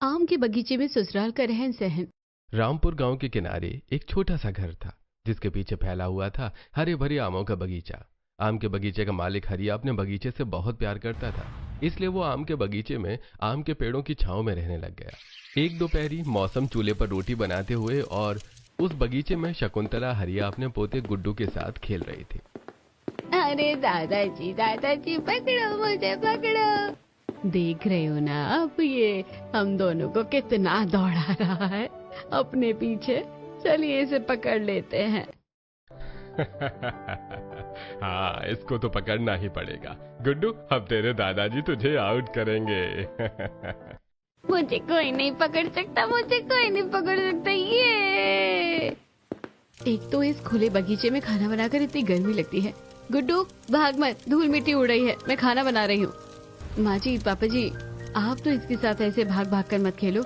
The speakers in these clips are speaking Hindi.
आम के बगीचे में ससुराल का रहन सहन। रामपुर गांव के किनारे एक छोटा सा घर था जिसके पीछे फैला हुआ था हरे भरे आमों का बगीचा। आम के बगीचे का मालिक हरिया अपने बगीचे से बहुत प्यार करता था, इसलिए वो आम के बगीचे में आम के पेड़ों की छांव में रहने लग गया। एक दोपहरी मौसम चूल्हे पर रोटी बनाते हुए और उस बगीचे में शकुंतला हरिया अपने पोते गुड्डू के साथ खेल रही थी। अरे दादाजी पकड़ो मुझे, पकड़ो। देख रहे हो ना अब ये हम दोनों को कितना दौड़ा रहा है अपने पीछे। चलिए इसे पकड़ लेते हैं। हाँ, इसको तो पकड़ना ही पड़ेगा। गुड्डू, अब तेरे दादाजी तुझे आउट करेंगे। मुझे कोई नहीं पकड़ सकता, मुझे कोई नहीं पकड़ सकता। ये एक तो इस खुले बगीचे में खाना बनाकर इतनी गर्मी लगती है। गुड्डू भाग मत, धूल मिट्टी उड़ रही है, मैं खाना बना रही हूँ। माँ जी, पापा जी, आप तो इसके साथ ऐसे भाग भाग कर मत खेलो,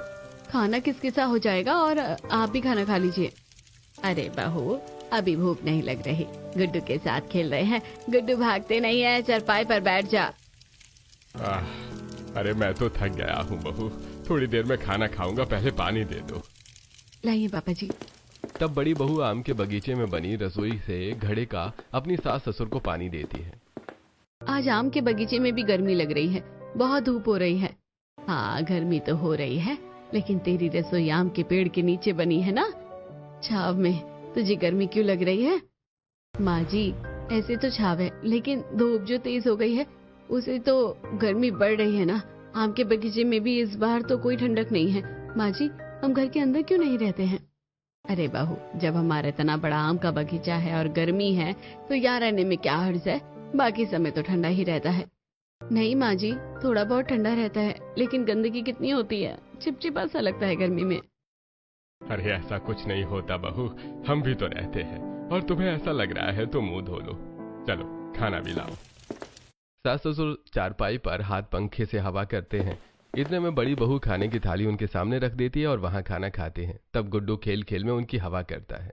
खाना किसकिसा हो जाएगा और आप भी खाना खा लीजिए। अरे बहू, अभी भूख नहीं लग रही, गुड्डू के साथ खेल रहे हैं। गुड्डू भागते नहीं है, चारपाई पर बैठ जा। अरे मैं तो थक गया हूँ बहू, थोड़ी देर में खाना खाऊंगा, पहले पानी दे दो। लाइए पापा जी। तब बड़ी बहू आम के बगीचे में बनी रसोई से घड़े का अपनी सास ससुर को पानी देती है। आज आम के बगीचे में भी गर्मी लग रही है, बहुत धूप हो रही है। हाँ, गर्मी तो हो रही है, लेकिन तेरी रसोई आम के पेड़ के नीचे बनी है ना, छाव में। तुझे गर्मी क्यों लग रही है? माँ जी, ऐसे तो छाव है, लेकिन धूप जो तेज हो गई है उसे तो गर्मी बढ़ रही है ना। आम के बगीचे में भी इस बार तो कोई ठंडक नहीं है। माँ जी, हम घर के अंदर क्यों नहीं रहते हैं? अरे बहू, जब हमारा इतना बड़ा आम का बगीचा है और गर्मी है तो यहाँ रहने में क्या हर्ज है? बाकी समय तो ठंडा ही रहता है। नहीं माँ जी, थोड़ा बहुत ठंडा रहता है, लेकिन गंदगी कितनी होती है, चिपचिपा सा लगता है गर्मी में। अरे ऐसा कुछ नहीं होता बहू, हम भी तो रहते हैं, और तुम्हें ऐसा लग रहा है तो मुंह धो लो। चलो खाना भी लाओ। सास ससुर चारपाई पर हाथ पंखे से हवा करते हैं। इतने में बड़ी बहू खाने की थाली उनके सामने रख देती है और वहां खाना खाते हैं। तब गुड्डू खेल खेल में उनकी हवा करता है।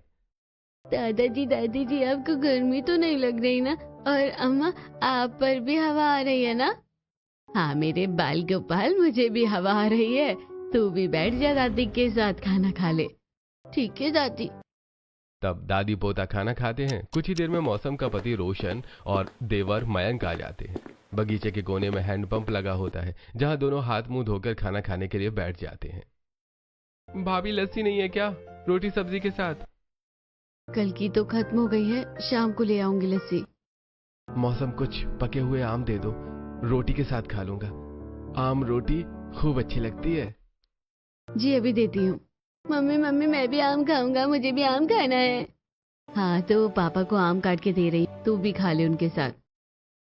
दादाजी, दादी जी, आपको गर्मी तो नहीं लग रही ना? और अम्मा, आप पर भी हवा आ रही है ना? हाँ मेरे बाल गोपाल, मुझे भी हवा आ रही है। तू भी बैठ जा, दादी के साथ खाना खा ले। ठीक है दादी। तब दादी पोता खाना खाते हैं। कुछ ही देर में मौसम का पति रोशन और देवर मयंक आ जाते हैं। बगीचे के कोने में हैंडपंप लगा होता है, जहां दोनों हाथ मुंह धोकर खाना खाने के लिए बैठ जाते हैं। भाभी, लस्सी नहीं है क्या, रोटी सब्जी के साथ? कल की तो खत्म हो गई है, शाम को ले आऊंगी लस्सी। मौसम, कुछ पके हुए आम दे दो, रोटी के साथ खा लूंगा। आम रोटी खूब अच्छी लगती है। जी अभी देती हूँ। मम्मी मम्मी, मैं भी आम खाऊंगा, मुझे भी आम खाना है। हाँ तो पापा को आम काट के दे रही, तू भी खा ले उनके साथ।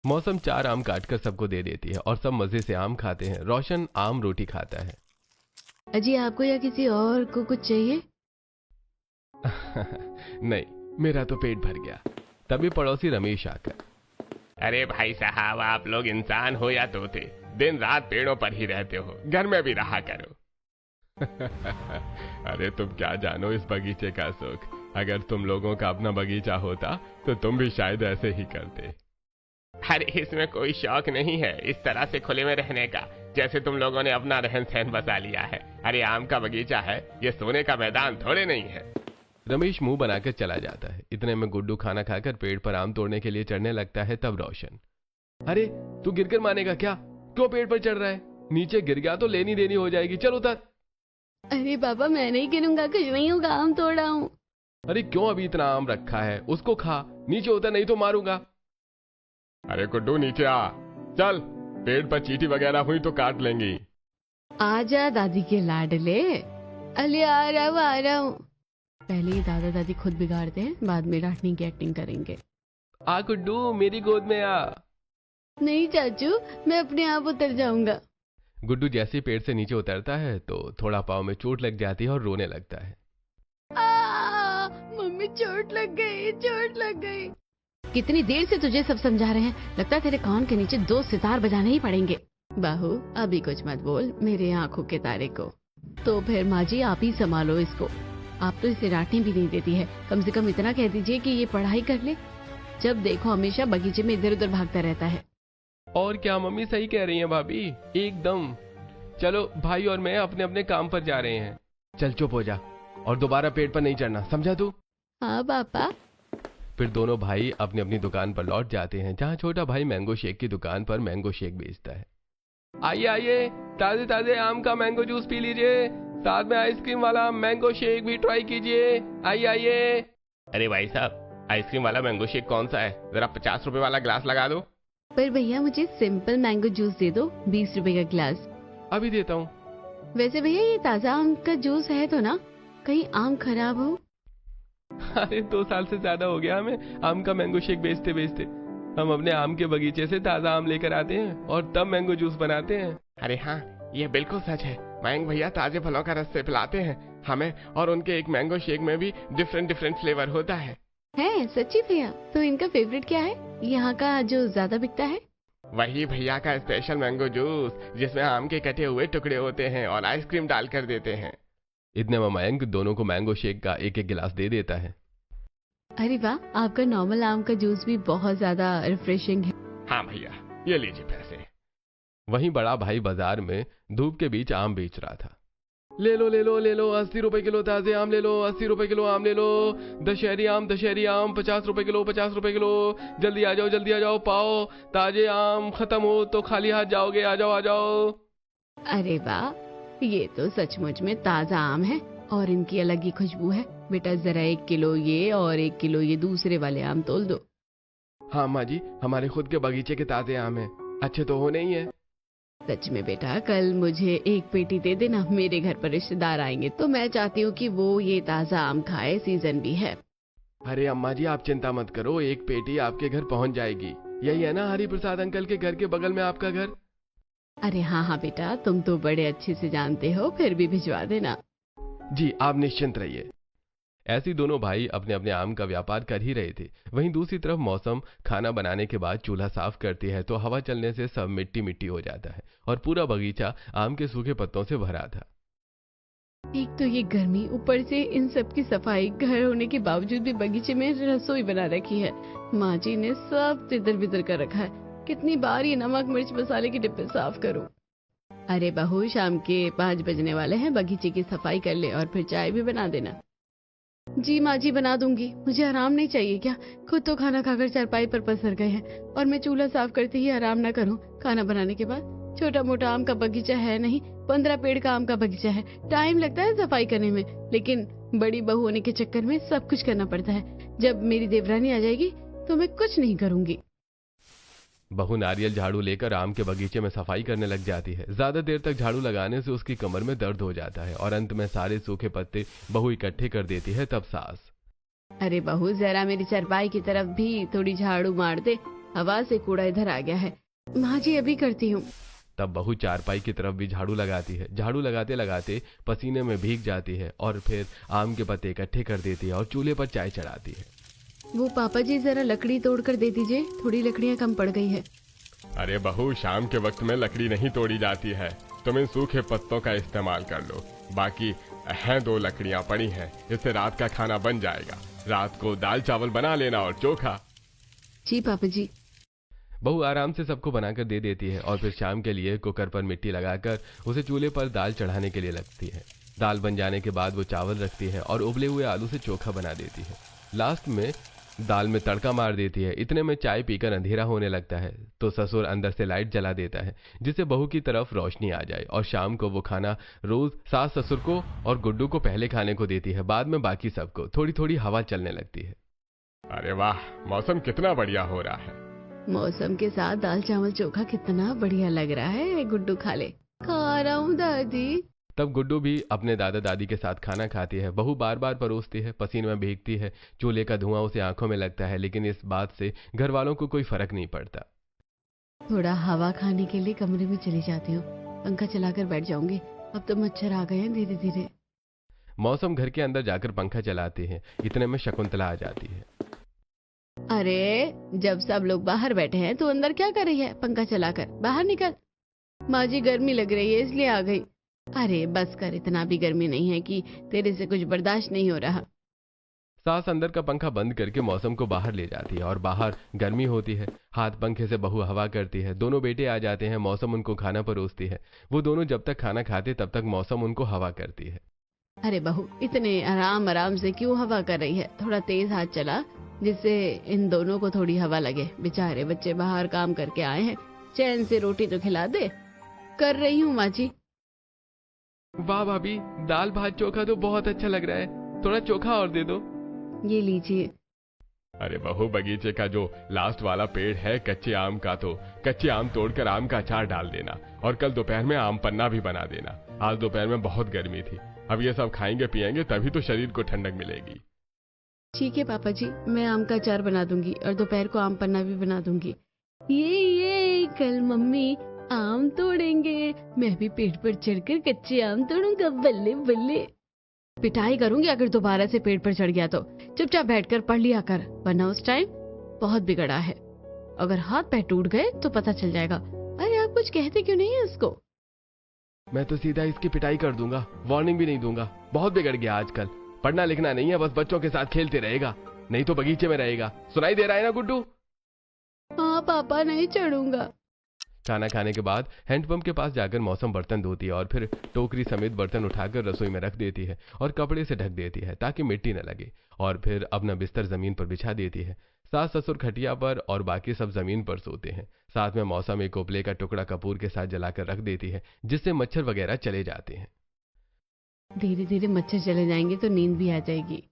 मौसम 4 आम काटकर सबको दे देती है और सब मजे से आम खाते हैं। रोशन आम रोटी खाता है। अजी, आपको या किसी और को कुछ चाहिए? नहीं, मेरा तो पेट भर गया। तभी पड़ोसी रमेश आकर, अरे भाई साहब, आप लोग इंसान हो या तोते, दिन रात पेड़ों पर ही रहते हो, घर में भी रहा करो। अरे तुम क्या जानो इस बगीचे का सुख। अगर तुम लोगों का अपना बगीचा होता तो तुम भी शायद ऐसे ही करते। अरे इसमें कोई शौक नहीं है इस तरह से खुले में रहने का, जैसे तुम लोगों ने अपना रहन सहन बसा लिया है। अरे आम का बगीचा है, ये सोने का मैदान थोड़े नहीं है। रमेश मुंह बनाकर चला जाता है। इतने में गुड्डू खाना खाकर पेड़ पर आम तोड़ने के लिए चढ़ने लगता है। तब रोशन, अरे तू गिरकर मानेगा क्या? क्यों पेड़ पर चढ़ रहा है? नीचे गिर गया तो लेनी देनी हो जाएगी, चल उतर। अरे पापा, मैं नहीं गिरूंगा, कुछ नहीं होगा, आम तोड़ा हूँ। अरे क्यों अभी इतना आम रखा है, उसको खा, नीचे उतर नहीं तो मारूंगा। अरे गुड्डू नीचे आ, चल, पेड़ पर चींटी वगैरह हुई तो काट लेंगी। आजा दादी के लाडले। अले आ रहा हूँ। पहले ही दादा दादी खुद बिगाड़ते हैं, बाद में डांटने की एक्टिंग करेंगे। आ गुड्डू, मेरी गोद में आ। नहीं चाचू, मैं अपने आप उतर जाऊंगा। गुड्डू जैसे ही पेड़ से नीचे उतरता है तो थोड़ा पाँव में चोट लग जाती है और रोने लगता है। मम्मी, चोट लग गई, चोट लग गई। कितनी देर से तुझे सब समझा रहे हैं, लगता है तेरे कान के नीचे 2 सितार बजाने ही पड़ेंगे। बहू, अभी कुछ मत बोल मेरे आंखों के तारे को। तो फिर माँ जी, आप ही संभालो इसको। आप तो इसे डांटने भी नहीं देती है, कम से कम इतना कह दीजिए कि ये पढ़ाई कर ले। जब देखो हमेशा बगीचे में इधर उधर भागता रहता है। और क्या, मम्मी सही कह रही हैं भाभी, एकदम। चलो भाई और मैं अपने अपने काम पर जा रहे हैं। चल चुप हो जा और दोबारा पेड़ पर नहीं चढ़ना, समझा तू? हाँ पापा। फिर दोनों भाई अपनी अपनी दुकान पर लौट जाते हैं, जहाँ छोटा भाई मैंगो शेक की दुकान पर मैंगो शेक बेचता है। आइए आइए, ताजे ताजे आम का मैंगो जूस पी लीजिए, साथ में आइसक्रीम वाला मैंगो शेक भी ट्राई कीजिए। आइए आइए। अरे भाई साहब, आइसक्रीम वाला मैंगो शेक कौन सा है? जरा 50 रुपए वाला ग्लास लगा दो। पर भैया मुझे सिंपल मैंगो जूस दे दो, 20 रुपए का ग्लास। अभी देता हूँ। वैसे भैया ये ताजा आम का जूस है तो ना, कहीं आम खराब हो? अरे 2 साल से ज्यादा हो गया हमें आम का मैंगो शेक बेचते बेचते। हम अपने आम के बगीचे से ताजा आम लेकर आते हैं और तब मैंगो जूस बनाते हैं। अरे हाँ, ये बिल्कुल सच है। मयंक भैया ताजे फलों का रस से पिलाते हैं हमें, और उनके एक मैंगो शेक में भी डिफरेंट डिफरेंट फ्लेवर होता है। सच्ची भैया? तो इनका फेवरेट क्या है यहाँ का जो ज्यादा बिकता है? वही भैया का स्पेशल मैंगो जूस, जिसमें आम के कटे हुए टुकड़े होते हैं और आइसक्रीम डालकर देते हैं। इतने में मयंक दोनों को मैंगो शेक का एक एक गिलास दे देता है। अरे वाह, आपका नॉर्मल आम का जूस भी बहुत ज्यादा रिफ्रेशिंग है। हाँ भैया, ये लीजिए पैसे। वहीं बड़ा भाई बाजार में धूप के बीच आम बेच रहा था। ले लो ले लो ले लो, 80 रुपए किलो ताजे आम ले लो, 80 रुपए किलो आम ले लो। दशहरी आम 50 रुपए किलो, 50 रुपए किलो। जल्दी आ जाओ, पाओ ताजे आम खत्म हो तो खाली हाथ जाओगे, आ जाओ। अरे वाह, ये तो सचमुच में ताजा आम है और इनकी अलग ही खुशबू है। बेटा जरा 1 किलो ये और 1 किलो ये दूसरे वाले आम तोल दो। हाँ माँ जी, हमारे खुद के बगीचे के ताजे आम हैं, अच्छे तो होने ही है। सच में बेटा, कल मुझे 1 पेटी दे देना, मेरे घर पर रिश्तेदार आएंगे तो मैं चाहती हूँ कि वो ये ताजा आम खाए, सीजन भी है। अरे अम्मा जी आप चिंता मत करो, 1 पेटी आपके घर पहुँच जाएगी। यही है ना हरि प्रसाद अंकल के घर के बगल में आपका घर? अरे हाँ बेटा, तुम तो बड़े अच्छे से जानते हो, फिर भी भिजवा देना। जी आप निश्चिंत रहिए। ऐसी दोनों भाई अपने अपने आम का व्यापार कर ही रहे थे। वहीं दूसरी तरफ मौसम खाना बनाने के बाद चूल्हा साफ करती है तो हवा चलने से सब मिट्टी मिट्टी हो जाता है और पूरा बगीचा आम के सूखे पत्तों से भरा था। एक तो ये गर्मी, ऊपर से इन सब की सफाई, घर होने के बावजूद भी बगीचे में रसोई बना रखी है। माँ जी ने सब तितर बितर कर रखा है। कितनी बार ये नमक मिर्च मसाले के डिब्बे साफ करूं। अरे बहू, शाम के 5 बजने वाले हैं, बगीचे की सफाई कर ले और फिर चाय भी बना देना। जी माँ जी, बना दूंगी। मुझे आराम नहीं चाहिए क्या? खुद तो खाना खाकर चारपाई पर पसर गए हैं और मैं चूल्हा साफ करते ही आराम ना करूं? खाना बनाने के बाद छोटा मोटा आम का बगीचा है नहीं, 15 पेड़ का आम का बगीचा है। टाइम लगता है सफाई करने में, लेकिन बड़ी बहू होने के चक्कर में सब कुछ करना पड़ता है। जब मेरी देवरानी आ जाएगी तो मैं कुछ नहीं करूंगी। बहू नारियल झाड़ू लेकर आम के बगीचे में सफाई करने लग जाती है। ज्यादा देर तक झाड़ू लगाने से उसकी कमर में दर्द हो जाता है और अंत में सारे सूखे पत्ते बहू इकट्ठे कर देती है। तब सास, अरे बहू, जरा मेरी चारपाई की तरफ भी थोड़ी झाड़ू मार दे, हवा से कूड़ा इधर आ गया है। माँ जी अभी करती हूँ। तब बहू चारपाई की तरफ भी झाड़ू लगाती है। झाड़ू लगाते लगाते पसीने में भीग जाती है और फिर आम के पत्ते इकट्ठे कर देती है और चूल्हे पर चाय चढ़ाती है। वो पापा जी जरा लकड़ी तोड़ कर दे दीजिए, थोड़ी लकड़ियाँ कम पड़ गई है। अरे बहू, शाम के वक्त में लकड़ी नहीं तोड़ी जाती है, तुम इन सूखे पत्तों का इस्तेमाल कर लो। बाकी हैं 2 लकड़ियां पड़ी हैं, इससे रात का खाना बन जाएगा। रात को दाल चावल बना लेना और चोखा। जी पापा जी। बहू आराम से सबको बनाकर दे देती है और फिर शाम के लिए कुकर पर मिट्टी लगाकर उसे चूल्हे पर दाल चढ़ाने के लिए लगती है। दाल बन जाने के बाद वो चावल रखती है और उबले हुए आलू से चोखा बना देती है। लास्ट में दाल में तड़का मार देती है। इतने में चाय पीकर अंधेरा होने लगता है तो ससुर अंदर से लाइट जला देता है जिससे बहू की तरफ रोशनी आ जाए, और शाम को वो खाना रोज सास ससुर को और गुड्डू को पहले खाने को देती है, बाद में बाकी सबको। थोड़ी थोड़ी हवा चलने लगती है। अरे वाह, मौसम कितना बढ़िया हो रहा है। मौसम के साथ दाल चावल चोखा कितना बढ़िया लग रहा है। गुड्डू खा ले। खा रहा हूँ दादी। तब गुड्डू भी अपने दादा दादी के साथ खाना खाती है। बहू बार बार परोसती है, पसीने में भीगती है, चूल्हे का धुआं उसे आंखों में लगता है, लेकिन इस बात से घर वालों को कोई फर्क नहीं पड़ता। थोड़ा हवा खाने के लिए कमरे में चली जाती हूँ, पंखा चलाकर बैठ जाऊंगी। अब तो मच्छर आ गए हैं धीरे धीरे। मौसम घर के अंदर जाकर पंखा चलाती है। इतने में शकुंतला आ जाती है। अरे, जब सब लोग बाहर बैठे हैं तो अंदर क्या कर रही है? पंखा चलाकर बाहर निकल। माँ जी गर्मी लग रही है इसलिए आ गई। अरे बस कर, इतना भी गर्मी नहीं है कि तेरे से कुछ बर्दाश्त नहीं हो रहा। सास अंदर का पंखा बंद करके मौसम को बाहर ले जाती है और बाहर गर्मी होती है। हाथ पंखे से बहू हवा करती है। दोनों बेटे आ जाते हैं। मौसम उनको खाना परोसती है। वो दोनों जब तक खाना खाते तब तक मौसम उनको हवा करती है। अरे बहू, इतने आराम आराम से क्यों हवा कर रही है? थोड़ा तेज हाथ चला, जिससे इन दोनों को थोड़ी हवा लगे। बेचारे बच्चे बाहर काम करके आए हैं, चैन से रोटी तो खिला दे। कर रही हूँ माँ जी। वाह भाभी, दाल भात चोखा तो बहुत अच्छा लग रहा है। थोड़ा चोखा और दे दो। ये लीजिए। अरे बहू, बगीचे का जो लास्ट वाला पेड़ है कच्चे आम का, तो कच्चे आम तोड़कर आम का अचार डाल देना और कल दोपहर में आम पन्ना भी बना देना। आज दोपहर में बहुत गर्मी थी। अब ये सब खाएंगे पिएंगे तभी तो शरीर को ठंडक मिलेगी। ठीक है पापा जी, मैं आम का अचार बना दूंगी और दोपहर को आम पन्ना भी बना दूंगी। ये कल मम्मी आम तोड़ेंगे, मैं भी पेड़ पर चढ़कर कच्चे आम तोड़ूंगा। बल्ले बल्ले। पिटाई करूंगी अगर दोबारा से पेड़ पर चढ़ गया तो। चुपचाप बैठकर पढ़ लिया कर, वरना उस टाइम बहुत बिगड़ा है। अगर हाथ पैर टूट गए तो पता चल जाएगा। अरे आप कुछ कहते क्यों नहीं है उसको? मैं तो सीधा इसकी पिटाई कर दूंगा, वार्निंग भी नहीं दूंगा। बहुत बिगड़ गया आजकल। पढ़ना लिखना नहीं है, बस बच्चों के साथ खेलते रहेगा, नहीं तो बगीचे में रहेगा। सुनाई दे रहा है ना गुड्डू? हाँ पापा, नहीं चढ़ूंगा। खाना खाने के बाद हैंडपंप के पास जाकर मौसम बर्तन धोती है और फिर टोकरी समेत बर्तन उठाकर रसोई में रख देती है और कपड़े से ढक देती है ताकि मिट्टी न लगे, और फिर अपना बिस्तर जमीन पर बिछा देती है। सास ससुर खटिया पर और बाकी सब जमीन पर सोते हैं। साथ में मौसम एक कोपले का टुकड़ा कपूर के साथ जलाकर रख देती है, जिससे मच्छर वगैरह चले जाते हैं। धीरे धीरे मच्छर चले जाएंगे तो नींद भी आ जाएगी।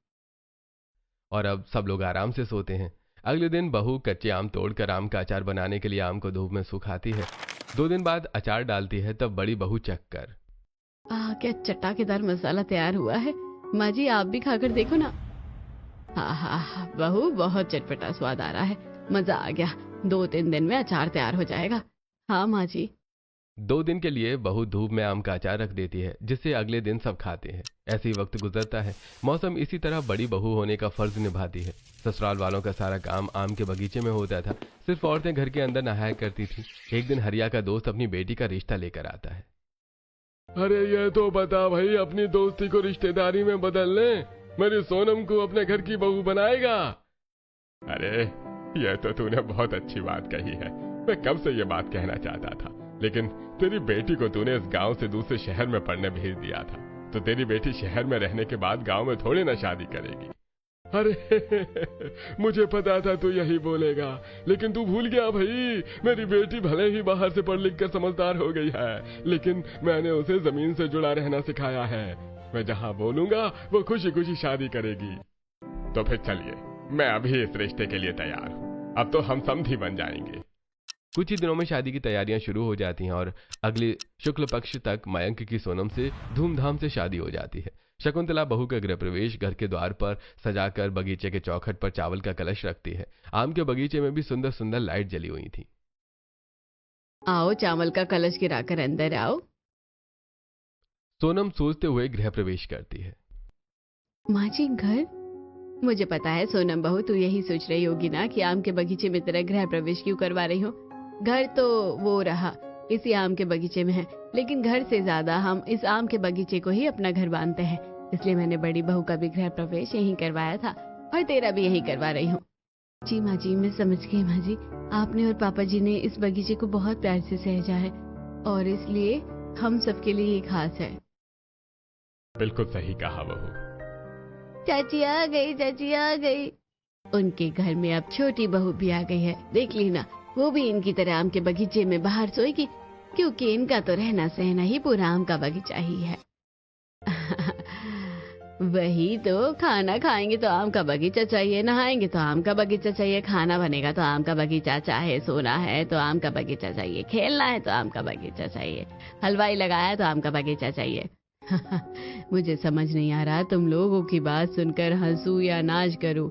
और अब सब लोग आराम से सोते हैं। अगले दिन बहू कच्चे आम तोड़कर आम का अचार बनाने के लिए आम को धूप में सुखाती है। 2 दिन बाद अचार डालती है, तब बड़ी बहू चख कर, क्या चटाकेदार मसाला तैयार हुआ है। माँ जी आप भी खाकर देखो ना। हाँ बहू, बहुत चटपटा स्वाद आ रहा है, मजा आ गया। 2-3 दिन में अचार तैयार हो जाएगा। हाँ माँ जी। 2 दिन के लिए बहू धूप में आम का अचार रख देती है, जिससे अगले दिन सब खाते हैं। ऐसे ही वक्त गुजरता है। मौसम इसी तरह बड़ी बहू होने का फर्ज निभाती है। ससुराल वालों का सारा काम आम के बगीचे में होता था। सिर्फ औरतें घर के अंदर नहाया करती थी। एक दिन हरिया का दोस्त अपनी बेटी का रिश्ता लेकर आता है। अरे ये तो बता भाई, अपनी दोस्ती को रिश्तेदारी में बदल ले, मेरी सोनम को अपने घर की बहू बनाएगा। अरे ये तो तूने बहुत अच्छी बात कही है। मैं कब से ये बात कहना चाहता था, लेकिन तेरी बेटी को तूने इस गांव से दूसरे शहर में पढ़ने भेज दिया था, तो तेरी बेटी शहर में रहने के बाद गांव में थोड़ी ना शादी करेगी। अरे मुझे पता था तू यही बोलेगा, लेकिन तू भूल गया भाई, मेरी बेटी भले ही बाहर से पढ़ लिख कर समझदार हो गई है, लेकिन मैंने उसे जमीन से जुड़ा रहना सिखाया है। मैं जहां बोलूंगा वो खुशी खुशी शादी करेगी। तो फिर चलिए, मैं अभी इस रिश्ते के लिए तैयार हूँ। अब तो हम समधी बन जाएंगे। कुछ ही दिनों में शादी की तैयारियां शुरू हो जाती हैं और अगले शुक्ल पक्ष तक मयंक की सोनम से धूमधाम से शादी हो जाती है। शकुंतला बहू का गृह प्रवेश घर के द्वार पर सजाकर बगीचे के चौखट पर चावल का कलश रखती है। आम के बगीचे में भी सुंदर सुंदर लाइट जली हुई थी। आओ, चावल का कलश गिराकर अंदर आओ। सोनम सोचते हुए गृह प्रवेश करती है। माँ जी घर? मुझे पता है सोनम बहू, तू यही सोच रही होगी ना कि आम के बगीचे में तेरा गृह प्रवेश क्यों करवा रही हो। घर तो वो रहा इसी आम के बगीचे में है, लेकिन घर से ज्यादा हम इस आम के बगीचे को ही अपना घर मानते हैं। इसलिए मैंने बड़ी बहू का भी गृह प्रवेश यहीं करवाया था और तेरा भी यही करवा रही हूँ। जी माँ जी, मैं समझ गई माँ जी। आपने और पापा जी ने इस बगीचे को बहुत प्यार से सहेजा है और इसलिए हम सबके लिए ये खास है। बिल्कुल सही कहा बहू। चाची आ गई, चाची आ गई। उनके घर में अब छोटी बहू भी आ गई है। देख ली ना, वो भी इनकी तरह आम के बगीचे में बाहर सोएगी, क्योंकि इनका तो रहना सहना ही पूरा आम का बगीचा ही है। वही तो, खाना खाएंगे तो आम का बगीचा चाहिए, नहाएंगे तो आम का बगीचा चाहिए, खाना बनेगा तो आम का बगीचा, चाहे सोना है तो आम का बगीचा चाहिए, खेलना है तो आम का बगीचा चाहिए, हलवाई लगाया है तो आम का बगीचा चाहिए। मुझे समझ नहीं आ रहा तुम लोगों की बात सुनकर हंसूं या नाच करूं,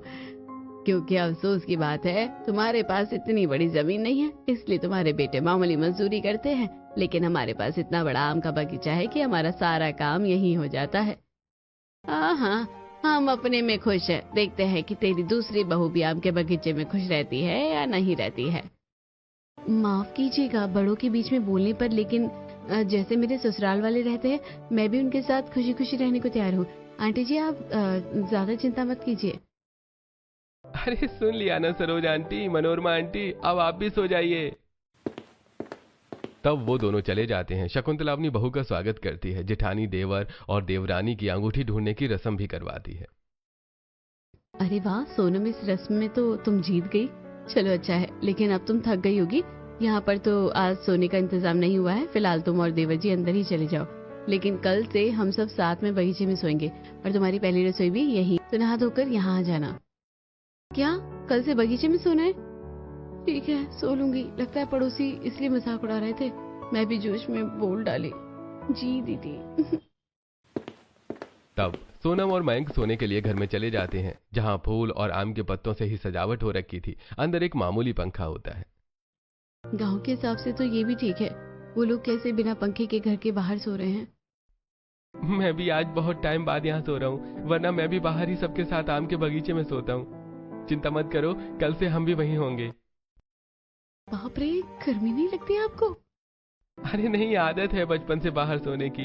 क्योंकि अफसोस की बात है तुम्हारे पास इतनी बड़ी जमीन नहीं है, इसलिए तुम्हारे बेटे मामूली मजदूरी करते हैं, लेकिन हमारे पास इतना बड़ा आम का बगीचा है कि हमारा सारा काम यही हो जाता है। हाँ, हम अपने में खुश है। देखते हैं कि तेरी दूसरी बहू भी आम के बगीचे में खुश रहती है या नहीं रहती है। माफ कीजिएगा बड़ों के बीच में बोलने पर, लेकिन जैसे मेरे ससुराल वाले रहते हैं, मैं भी उनके साथ खुशी खुशी रहने को तैयार हूँ। आंटी जी आप ज्यादा चिंता मत कीजिए। अरे सुन लिया ना सरोज आंटी, मनोरमा आंटी, अब आप भी सो जाइए। तब वो दोनों चले जाते हैं। शकुंतला अपनी बहू का स्वागत करती है। जेठानी देवर और देवरानी की अंगूठी ढूंढने की रस्म भी करवाती है। अरे वाह सोनम, इस रस्म में तो तुम जीत गई। चलो अच्छा है, लेकिन अब तुम थक गई होगी। यहाँ पर तो आज सोने का इंतजाम नहीं हुआ है। फिलहाल तुम और देवर जी अंदर ही चले जाओ, लेकिन कल से हम सब साथ में बगीचे में सोएंगे और तुम्हारी पहली रसोई भी यही। तो नहा धोकर यहाँ आ जाना। क्या कल से बगीचे में सोना है? ठीक है, सो लूंगी। लगता है पड़ोसी इसलिए मजाक उड़ा रहे थे, मैं भी जोश में बोल डाली। जी दीदी। तब सोनम और मयंक सोने के लिए घर में चले जाते हैं, जहां फूल और आम के पत्तों से ही सजावट हो रखी थी। अंदर एक मामूली पंखा होता है। गांव के हिसाब से तो ये भी ठीक है। वो लोग कैसे बिना पंखे के घर के बाहर सो रहे हैं? मैं भी आज बहुत टाइम बाद यहाँ सो रहा हूँ, वरना मैं भी बाहर ही सबके साथ आम के बगीचे में सोता हूँ। चिंता मत करो, कल से हम भी वहीं होंगे। बाप रे, गर्मी नहीं लगती आपको? अरे नहीं, आदत है बचपन से बाहर सोने की।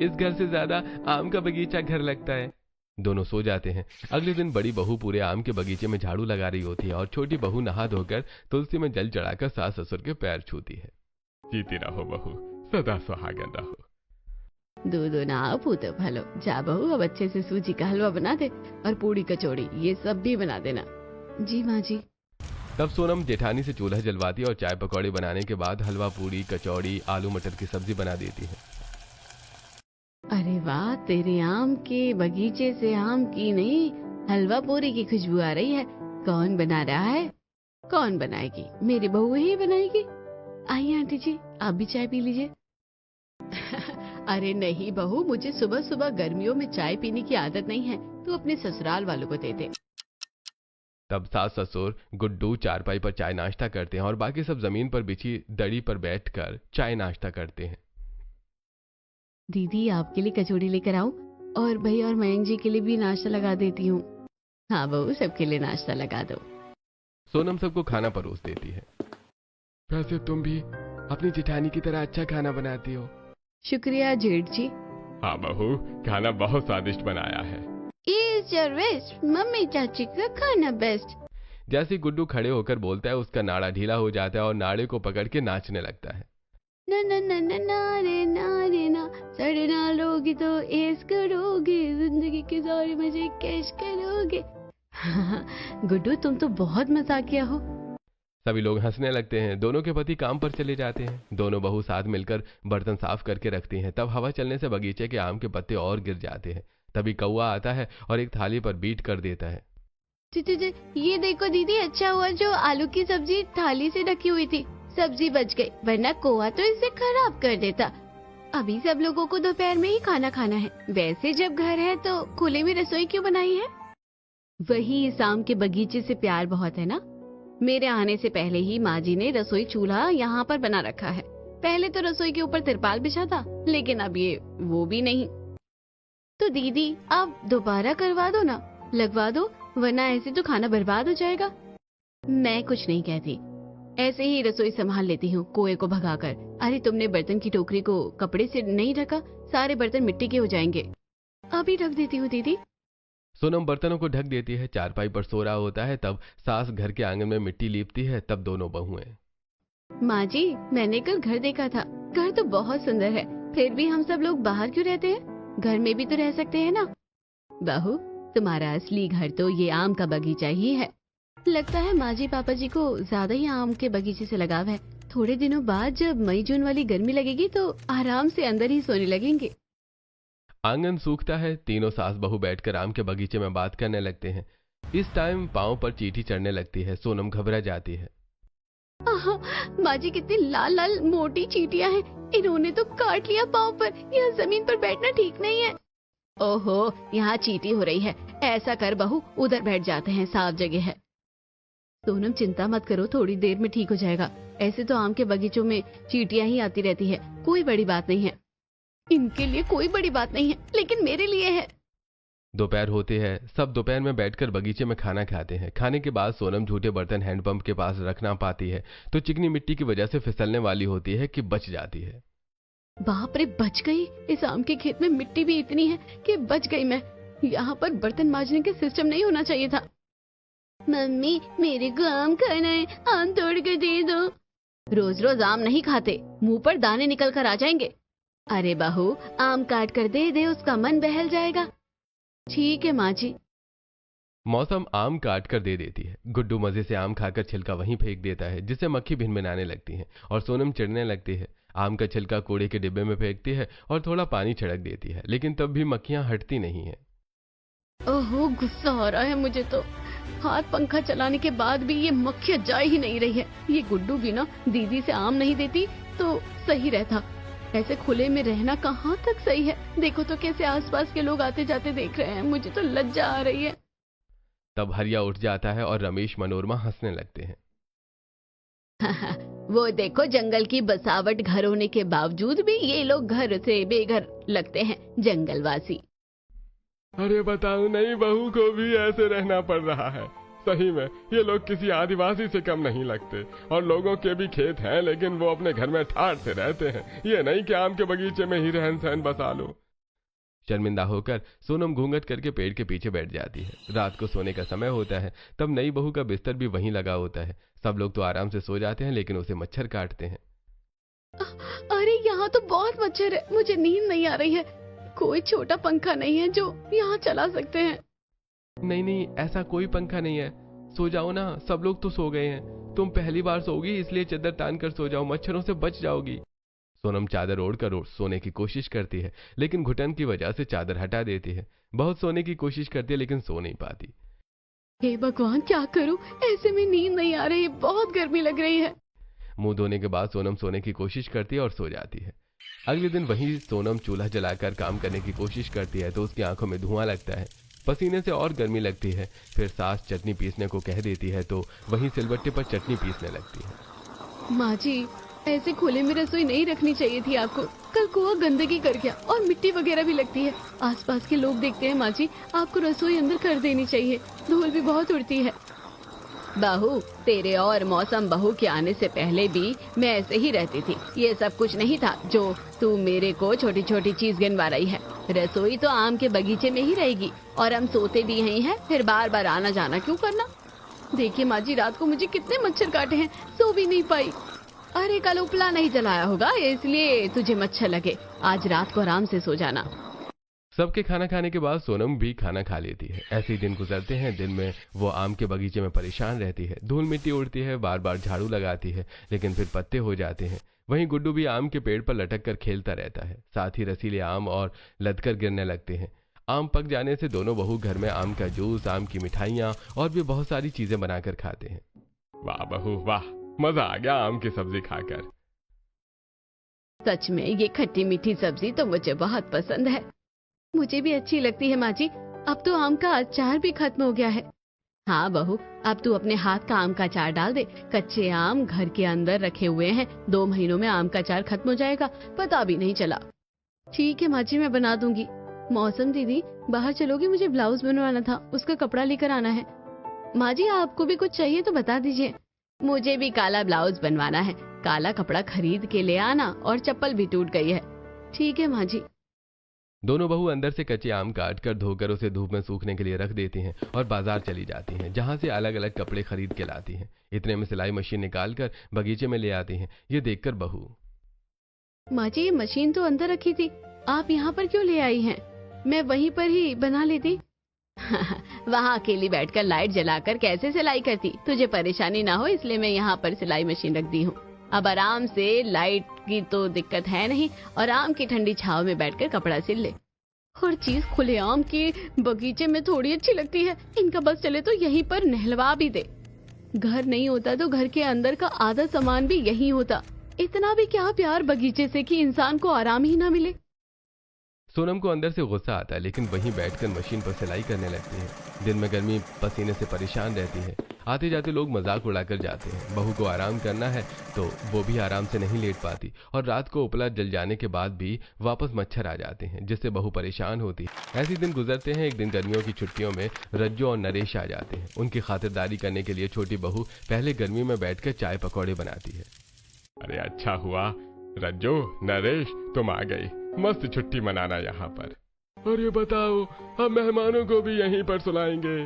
इस घर से ज्यादा आम का बगीचा घर लगता है। दोनों सो जाते हैं। अगले दिन बड़ी बहू पूरे आम के बगीचे में झाड़ू लगा रही होती है और छोटी बहू नहा धोकर तुलसी में जल चढ़ाकर सास ससुर के पैर छूती है। जीती रहो बहू, सदा सुहागन रहो। दूधो ना पूतो भलो। जा बहू, अब अच्छे से सूजी का हलवा बना दे और पूड़ी कचौड़ी ये सब भी बना देना। जी माँ जी। तब सोनम जेठानी से चूल्हा जलवाती और चाय पकौड़े बनाने के बाद हलवा, पूड़ी, कचौड़ी, आलू मटर की सब्जी बना देती है। अरे वाह, तेरे आम के बगीचे से आम की नहीं हलवा पूरी की खुशबू आ रही है। कौन बना रहा है? कौन बनाएगी? मेरी बहू ही बनाएगी। आइए आंटी जी, आप भी चाय पी लीजिए। अरे नहीं बहू, मुझे सुबह सुबह गर्मियों में चाय पीने की आदत नहीं है, तो अपने ससुराल वालों को दे दे। तब सास ससुर गुड्डू चारपाई पर चाय नाश्ता करते हैं और बाकी सब जमीन पर बिछी दड़ी पर बैठकर चाय नाश्ता करते हैं। दीदी आपके लिए कचौड़ी लेकर आऊं और भैया और मयंक जी के लिए भी नाश्ता लगा देती हूँ। हाँ बहू, सबके लिए नाश्ता लगा दो। सोनम सबको खाना परोस देती है। वैसे तुम भी अपनी जेठानी की तरह अच्छा खाना बनाती हो। शुक्रिया जेठ जी। हाँ बहू, खाना बहुत स्वादिष्ट बनाया है। इज योर बेस्ट, मम्मी चाची का खाना बेस्ट। जैसे गुड्डू खड़े होकर बोलता है, उसका नाड़ा ढीला हो जाता है और नाड़े को पकड़ के नाचने लगता है। ना ना ना ना ना रे ना रे ना, सड़े ना लोगी तो ऐस करोगे, जिंदगी के सारे मजे कैश करोगे। गुड्डू तुम तो बहुत मजाकिया हो। सभी लोग हंसने लगते हैं। दोनों के पति काम पर चले जाते हैं। दोनों बहू साथ मिलकर बर्तन साफ करके रखती हैं। तब हवा चलने से बगीचे के आम के पत्ते और गिर जाते हैं। तभी कौवा आता है और एक थाली पर बीट कर देता है। ये देखो दीदी, अच्छा हुआ जो आलू की सब्जी थाली से ढकी हुई थी, सब्जी बच गई, वरना कौवा तो इसे खराब कर देता। अभी सब लोगों को दोपहर में ही खाना खाना है। वैसे जब घर है तो खुले में रसोई क्यों बनाई है? वही इस आम के बगीचे से प्यार बहुत है ना। मेरे आने से पहले ही माँ जी ने रसोई चूल्हा यहाँ पर बना रखा है। पहले तो रसोई के ऊपर तिरपाल बिछा था, लेकिन अब ये वो भी नहीं। तो दीदी आप दोबारा करवा दो ना, लगवा दो, वरना ऐसे तो खाना बर्बाद हो जाएगा। मैं कुछ नहीं कहती, ऐसे ही रसोई संभाल लेती हूँ कुएं को भगाकर। अरे तुमने बर्तन की टोकरी को कपड़े से नहीं ढका, सारे बर्तन मिट्टी के हो जाएंगे। अभी ढक देती हूँ दीदी। सोनम बर्तनों को ढक देती है। चारपाई पर सो रहा होता है। तब सास घर के आंगन में मिट्टी लीपती है। तब दोनों बहुएं। माँ जी, मैंने कल घर देखा था, घर तो बहुत सुंदर है, फिर भी हम सब लोग बाहर क्यों रहते हैं? घर में भी तो रह सकते हैं ना। बहू, तुम्हारा असली घर तो ये आम का बगीचा ही है। लगता है माँ जी पापा जी को ज्यादा ही आम के बगीचे से लगाव है। थोड़े दिनों बाद जब मई जून वाली गर्मी लगेगी तो आराम से अंदर ही सोने लगेंगे। आंगन सूखता है। तीनों सास बहू बैठकर आम के बगीचे में बात करने लगते हैं। इस टाइम पांव पर चींटी चढ़ने लगती है। सोनम घबरा जाती है। माँ जी, कितनी लाल लाल मोटी चींटियां हैं, इन्होंने तो काट लिया पाँव पर। यहाँ जमीन पर बैठना ठीक नहीं है। ओहो, यहाँ चींटी हो रही है। ऐसा कर बहू, उधर बैठ जाते हैं, साफ जगह है। सोनम चिंता मत करो, थोड़ी देर में ठीक हो जाएगा। ऐसे तो आम के बगीचों में चींटियां ही आती रहती है, कोई बड़ी बात नहीं है। इनके लिए कोई बड़ी बात नहीं है, लेकिन मेरे लिए है। दोपहर होते हैं। सब दोपहर में बैठकर बगीचे में खाना खाते हैं। खाने के बाद सोनम झूठे बर्तन हैंडपंप के पास रख ना पाती है, तो चिकनी मिट्टी की वजह से फिसलने वाली होती है कि बच जाती है। बाप रे, बच गई। इस आम के खेत में मिट्टी भी इतनी है कि बच गई मैं। यहाँ पर बर्तन मांजने के सिस्टम नहीं होना चाहिए था। मम्मी मेरे को आम खाना है, आम तोड़ के दे दो। रोज रोज आम नहीं खाते, मुंह पर दाने निकल कर आ जाएंगे। अरे बहू, आम काट कर दे दे, उसका मन बहल जाएगा। ठीक है माँ जी। मौसम आम काट कर दे देती है। गुड्डू मजे से आम खाकर छिलका वहीं फेंक देता है, जिससे मक्खी भिनभिनाने लगती है और सोनम चिढ़ने लगती है। आम का छिलका कूड़े के डिब्बे में फेंकती है और थोड़ा पानी छिड़क देती है, लेकिन तब भी मक्खियां हटती नहीं है। ओहो, गुस्सा आ रहा है मुझे तो। हाथ पंखा चलाने के बाद भी ये मक्खियाँ जा ही नहीं रही है। ये गुड्डू भी ना दीदी से आम नहीं देती तो सही रहता। ऐसे खुले में रहना कहाँ तक सही है। देखो तो कैसे आसपास के लोग आते जाते देख रहे हैं, मुझे तो लज्जा आ रही है। तब हरिया उठ जाता है और रमेश मनोरमा हंसने लगते हैं। वो देखो, जंगल की बसावट घर होने के बावजूद भी ये लोग घर से बेघर लगते हैं, जंगलवासी। अरे बताओ, नई बहू को भी ऐसे रहना पड़ रहा है। सही में ये लोग किसी आदिवासी से कम नहीं लगते। और लोगों के भी खेत हैं, लेकिन वो अपने घर में ठाठ से रहते हैं। ये नहीं कि आम के बगीचे में ही रहन सहन बसा लो। शर्मिंदा होकर सोनम घूंघट करके पेड़ के पीछे बैठ जाती है। रात को सोने का समय होता है। तब नई बहू का बिस्तर भी वहीं लगा होता है। सब लोग तो आराम से सो जाते हैं, लेकिन उसे मच्छर काटते हैं। अरे यहाँ तो बहुत मच्छर है, मुझे नींद नहीं आ रही है। कोई छोटा पंखा नहीं है जो यहाँ चला सकते हैं? नहीं नहीं, ऐसा कोई पंखा नहीं है। सो जाओ ना, सब लोग तो सो गए हैं। तुम पहली बार सोगी, इसलिए चादर तान कर सो जाओ, मच्छरों से बच जाओगी। सोनम चादर ओढ़कर सोने की कोशिश करती है, लेकिन घुटन की वजह से चादर हटा देती है। बहुत सोने की कोशिश करती है, लेकिन सो नहीं पाती। हे भगवान, क्या करूं? ऐसे में नींद नहीं आ रही, बहुत गर्मी लग रही है। मुंह धोने के बाद सोनम सोने की कोशिश करती है और सो जाती है। अगले दिन वही सोनम चूल्हा जलाकर काम करने की कोशिश करती है तो उसकी आंखों में धुआं लगता है। पसीने से और गर्मी लगती है। फिर सास चटनी पीसने को कह देती है तो वहीं सिलबट्टे पर चटनी पीसने लगती है। माँ जी, ऐसे खुले में रसोई नहीं रखनी चाहिए थी आपको। कल कुआं गंदगी कर गया और मिट्टी वगैरह भी लगती है। आसपास के लोग देखते हैं। माँ जी, आपको रसोई अंदर कर देनी चाहिए, धूल भी बहुत उड़ती है। बहू, तेरे और मौसम बहू के आने से पहले भी मैं ऐसे ही रहती थी। ये सब कुछ नहीं था जो तू मेरे को छोटी छोटी चीज गिनवा रही है। रसोई तो आम के बगीचे में ही रहेगी और हम सोते भी यहीं हैं, फिर बार बार आना जाना क्यों करना? देखिए माँ जी, रात को मुझे कितने मच्छर काटे हैं, सो भी नहीं पाई। अरे कल उपला नहीं जलाया होगा, इसलिए तुझे मच्छर लगे। आज रात को आराम से सो जाना। सबके खाना खाने के बाद सोनम भी खाना खा लेती है। ऐसे ही दिन गुजरते हैं। दिन में वो आम के बगीचे में परेशान रहती है। धूल मिट्टी उड़ती है, बार बार झाड़ू लगाती है, लेकिन फिर पत्ते हो जाते हैं। वहीं गुड्डू भी आम के पेड़ पर लटक कर खेलता रहता है। साथ ही रसीले आम और लदकर गिरने लगते हैं। आम पक जाने से दोनों बहू घर में आम का जूस, आम की मिठाइयाँ और भी बहुत सारी चीजें बनाकर खाते हैं। वाह बहू वाह, मजा आ गया आम की सब्जी खाकर। सच में ये खट्टी मीठी सब्जी तो मुझे बहुत पसंद है। मुझे भी अच्छी लगती है माँ जी। अब तो आम का अचार भी खत्म हो गया है। हाँ बहू, अब तू अपने हाथ का आम का अचार डाल दे। कच्चे आम घर के अंदर रखे हुए हैं, 2 महीनों में आम का अचार खत्म हो जाएगा, पता भी नहीं चला। ठीक है माँ जी, मैं बना दूंगी। मौसम दीदी, बाहर चलोगी? मुझे ब्लाउज बनवाना था, उसका कपड़ा लेकर आना है। माँ जी, आपको भी कुछ चाहिए तो बता दीजिए। मुझे भी काला ब्लाउज बनवाना है। काला कपड़ा खरीद के ले आना, और चप्पल भी टूट गई है। ठीक है माँ जी। दोनों बहू अंदर से कच्चे आम काट कर धोकर उसे धूप में सूखने के लिए रख देती हैं और बाजार चली जाती हैं, जहां से अलग अलग कपड़े खरीद के लाती हैं। इतने में सिलाई मशीन निकालकर बगीचे में ले आती हैं। ये देखकर बहू, माँ जी, ये मशीन तो अंदर रखी थी, आप यहाँ पर क्यों ले आई हैं? मैं वहीं पर ही बना लेती। वहाँ अकेली बैठकर लाइट जलाकर कैसे सिलाई करती? तुझे परेशानी ना हो इसलिए मैं यहाँ पर सिलाई मशीन रख दी हूँ। अब आराम से, लाइट की तो दिक्कत है नहीं, और आम की ठंडी छाव में बैठकर कपड़ा सिल ले। हर चीज खुले आम के बगीचे में थोड़ी अच्छी लगती है। इनका बस चले तो यहीं पर नहलवा भी दे। घर नहीं होता तो घर के अंदर का आधा सामान भी यही होता। इतना भी क्या प्यार बगीचे से कि इंसान को आराम ही ना मिले। सोनम को अंदर से गुस्सा आता है, लेकिन वहीं बैठकर मशीन पर सिलाई करने लगती है। दिन में गर्मी पसीने से परेशान रहती है। आते जाते लोग मजाक उड़ाकर जाते हैं। बहू को आराम करना है तो वो भी आराम से नहीं लेट पाती, और रात को उपला जल जाने के बाद भी वापस मच्छर आ जाते हैं, जिससे बहू परेशान होती है। ऐसे दिन गुजरते हैं। एक दिन गर्मियों की छुट्टियों में रज्जू और नरेश आ जाते हैं। उनकी खातिरदारी करने के लिए छोटी बहू पहले गर्मी में बैठकर चाय पकौड़े बनाती है। अरे अच्छा हुआ रज्जू, नरेश तुम आ गई। मस्त छुट्टी मनाना यहाँ पर। और ये बताओ, हम मेहमानों को भी यहीं पर सुलाएंगे?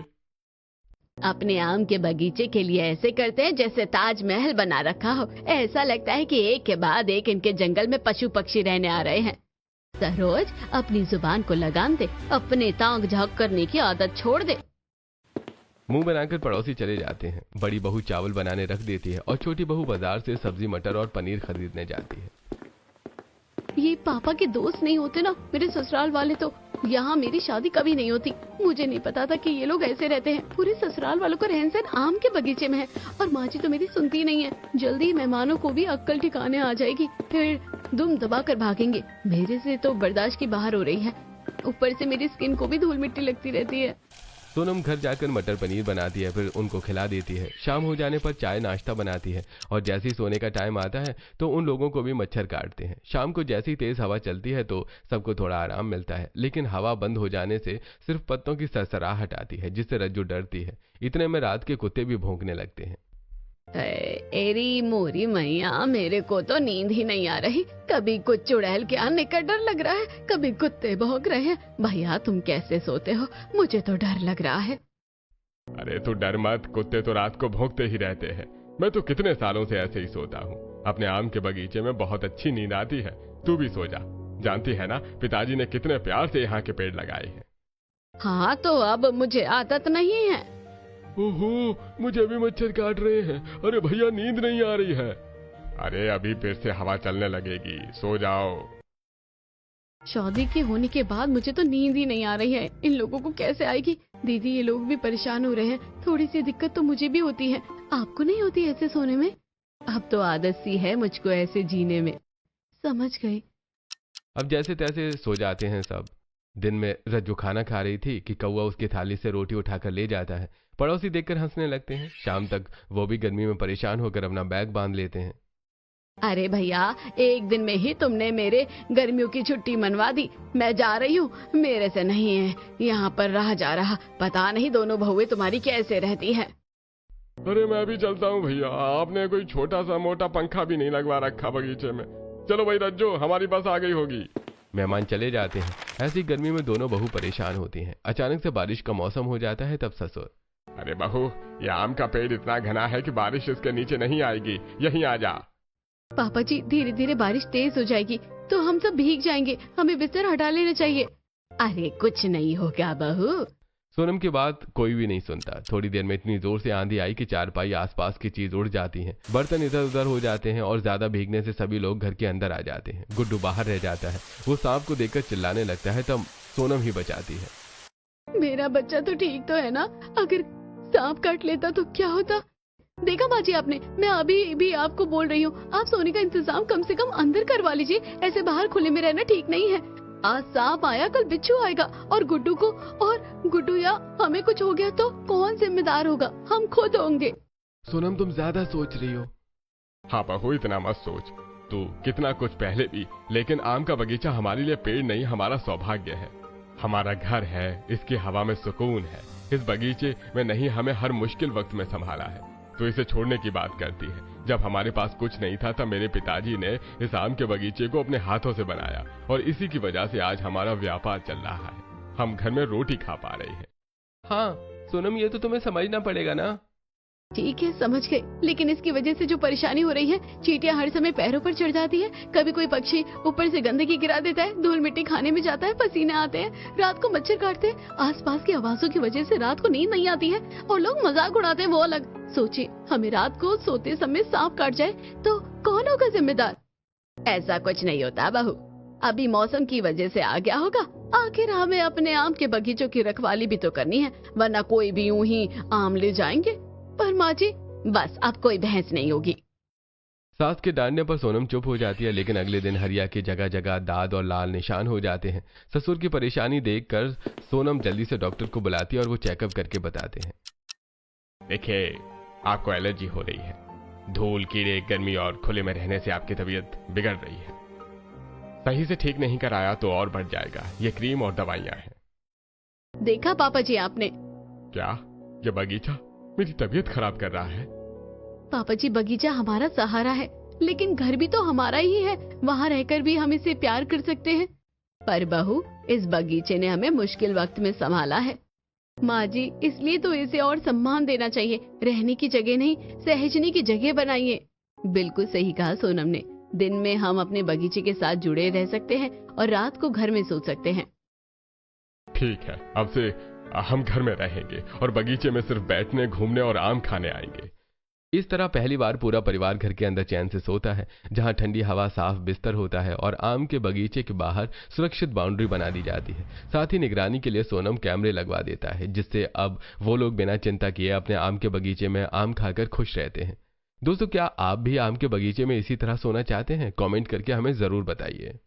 अपने आम के बगीचे के लिए ऐसे करते हैं जैसे ताजमहल बना रखा हो। ऐसा लगता है कि एक के बाद एक इनके जंगल में पशु पक्षी रहने आ रहे हैं। सरोज, अपनी जुबान को लगाम दे, अपने ताक झांक करने की आदत छोड़ दे। मुंह बनाकर पड़ोसी चले जाते हैं। बड़ी बहू चावल बनाने रख देती है और छोटी बहू बाजार से सब्जी, मटर और पनीर खरीदने जाती है। ये पापा के दोस्त नहीं होते ना मेरे ससुराल वाले, तो यहाँ मेरी शादी कभी नहीं होती। मुझे नहीं पता था कि ये लोग ऐसे रहते हैं। पूरे ससुराल वालों का रहन सहन आम के बगीचे में है और माँ जी तो मेरी सुनती नहीं है। जल्दी मेहमानों को भी अक्ल ठिकाने आ जाएगी, फिर दुम दबा कर भागेंगे। मेरे से तो बर्दाश्त की बाहर हो रही है, ऊपर से मेरी स्किन को भी धूल मिट्टी लगती रहती है। सोनम घर जाकर मटर पनीर बनाती है, फिर उनको खिला देती है। शाम हो जाने पर चाय नाश्ता बनाती है और जैसे ही सोने का टाइम आता है तो उन लोगों को भी मच्छर काटते हैं। शाम को जैसी तेज हवा चलती है तो सबको थोड़ा आराम मिलता है, लेकिन हवा बंद हो जाने से सिर्फ पत्तों की सरसराहट आती है जिससे रज्जू डरती है। इतने में रात के कुत्ते भी भौंकने लगते हैं। एरी मोरी मैया, मेरे को तो नींद ही नहीं आ रही। कभी कुछ चुड़ैल के आने का डर लग रहा है, कभी कुत्ते भौंक रहे हैं। भैया तुम कैसे सोते हो? मुझे तो डर लग रहा है। अरे तू डर मत, कुत्ते तो रात को भौंकते ही रहते हैं। मैं तो कितने सालों से ऐसे ही सोता हूँ। अपने आम के बगीचे में बहुत अच्छी नींद आती है। तू भी सो जा। जानती है ना पिताजी ने कितने प्यार से यहाँ के पेड़ लगाए हैं। हाँ तो अब मुझे आदत नहीं है। ओहो, मुझे भी मच्छर काट रहे हैं। अरे भैया नींद नहीं आ रही है। अरे अभी फिर से हवा चलने लगेगी, सो जाओ। शादी के होने के बाद मुझे तो नींद ही नहीं आ रही है। इन लोगों को कैसे आएगी? दीदी ये लोग भी परेशान हो रहे हैं। थोड़ी सी दिक्कत तो मुझे भी होती है। आपको नहीं होती ऐसे सोने में? अब तो आदत सी है मुझको ऐसे जीने में। समझ गई। अब जैसे तैसे सो जाते हैं सब। दिन में रज्जू खाना खा रही थी कि कौवा उसकी थाली से रोटी उठाकर ले जाता है। पड़ोसी देखकर हंसने लगते हैं। शाम तक वो भी गर्मी में परेशान होकर अपना बैग बांध लेते हैं। अरे भैया, एक दिन में ही तुमने मेरे गर्मियों की छुट्टी मनवा दी। मैं जा रही हूँ, मेरे से नहीं है यहाँ पर रहा जा रहा। पता नहीं दोनों बहुएं तुम्हारी कैसे रहती है। अरे मैं भी चलता हूँ भैया। आपने कोई छोटा सा मोटा पंखा भी नहीं लगवा रखा बगीचे में। चलो भाई रज्जो, हमारी बस आ गई होगी। मेहमान चले जाते हैं। ऐसी गर्मी में दोनों बहू परेशान होती हैं। अचानक से बारिश का मौसम हो जाता है। तब ससुर, अरे बहू, ये आम का पेड़ इतना घना है कि बारिश इसके नीचे नहीं आएगी, यहीं आ जा। पापा जी, धीरे धीरे बारिश तेज हो जाएगी तो हम सब भीग जाएंगे। हमें बिस्तर हटा लेना चाहिए। अरे कुछ नहीं होगा बहू। सोनम की बात कोई भी नहीं सुनता। थोड़ी देर में इतनी जोर से आंधी आई कि चारपाई, आसपास की चीज उड़ जाती हैं, बर्तन इधर उधर हो जाते हैं और ज्यादा भीगने से सभी लोग घर के अंदर आ जाते हैं। गुड्डू बाहर रह जाता है। वो सांप को देखकर चिल्लाने लगता है, तब सोनम ही बचाती है। मेरा बच्चा तो ठीक तो है ना? अगर सांप काट लेता तो क्या होता? देखा बाजी आपने, मैं अभी भी आपको बोल रही हूँ, आप सोने का इंतजाम कम से कम अंदर करवा लीजिए। ऐसे बाहर खुले में रहना ठीक नहीं है। आज सांप आया, कल बिच्छू आएगा और गुड्डू या हमें कुछ हो गया तो कौन जिम्मेदार होगा? हम खुद होंगे। सोनम तुम ज्यादा सोच रही हो। हाँ बहू, इतना मत सोच। तू कितना कुछ पहले भी, लेकिन आम का बगीचा हमारे लिए पेड़ नहीं, हमारा सौभाग्य है, हमारा घर है। इसकी हवा में सुकून है। इस बगीचे में नहीं हमें हर मुश्किल वक्त में संभाला है। तो इसे छोड़ने की बात करती है। जब हमारे पास कुछ नहीं था तब मेरे पिताजी ने इस आम के बगीचे को अपने हाथों से बनाया और इसी की वजह से आज हमारा व्यापार चल रहा है। हम घर में रोटी खा पा रहे हैं। हाँ सोनम, ये तो तुम्हें समझना पड़ेगा ना। ठीक है, समझ गए। लेकिन इसकी वजह से जो परेशानी हो रही है, चींटियां हर समय पैरों पर चढ़ जाती है, कभी कोई पक्षी ऊपर से गंदगी गिरा देता है, धूल मिट्टी खाने में जाता है, पसीने आते हैं, रात को मच्छर काटते हैं, आसपास की आवाजों की वजह से रात को नींद नहीं आती है और लोग मजाक उड़ाते हैं, वो अलग। सोचिए, हमें रात को सोते समय सांप काट जाए तो कौन होगा जिम्मेदार? ऐसा कुछ नहीं होता बहू, अभी मौसम की वजह से आ गया होगा। आखिर हमें अपने आम के बगीचों की रखवाली भी तो करनी है, वरना कोई भी यूं ही आम ले जाएंगे। पर माँ जी, बस अब कोई बहस नहीं होगी। सास के डांटने पर सोनम चुप हो जाती है, लेकिन अगले दिन हरिया की जगह जगह दाद और लाल निशान हो जाते हैं। ससुर की परेशानी देखकर सोनम जल्दी से डॉक्टर को बुलाती है और वो चेकअप करके बताते हैं। देखिए, आपको एलर्जी हो रही है। धूल, कीड़े, गर्मी और खुले में रहने से आपकी तबीयत बिगड़ रही है। सही से ठीक नहीं कराया तो और बढ़ जाएगा। ये क्रीम और दवाइयाँ हैं। देखा पापा जी आपने? क्या ये बगीचा मेरी तबीयत खराब कर रहा है? पापा जी, बगीचा हमारा सहारा है, लेकिन घर भी तो हमारा ही है। वहाँ रहकर भी हम इसे प्यार कर सकते हैं। पर बहू, इस बगीचे ने हमें मुश्किल वक्त में संभाला है। माँ जी, इसलिए तो इसे और सम्मान देना चाहिए, रहने की जगह नहीं सहेजने की जगह बनाइए। बिल्कुल सही कहा सोनम ने। दिन में हम अपने बगीचे के साथ जुड़े रह सकते हैं और रात को घर में सो सकते हैं। ठीक है, अब से हम घर में रहेंगे और बगीचे में सिर्फ बैठने, घूमने और आम खाने आएंगे। इस तरह पहली बार पूरा परिवार घर के अंदर चैन से सोता है, जहां ठंडी हवा, साफ बिस्तर होता है और आम के बगीचे के बाहर सुरक्षित बाउंड्री बना दी जाती है। साथ ही निगरानी के लिए सोनम कैमरे लगवा देता है, जिससे अब वो लोग बिना चिंता किए अपने आम के बगीचे में आम खाकर खुश रहते हैं। दोस्तों, क्या आप भी आम के बगीचे में इसी तरह सोना चाहते हैं? कमेंट करके हमें जरूर बताइए।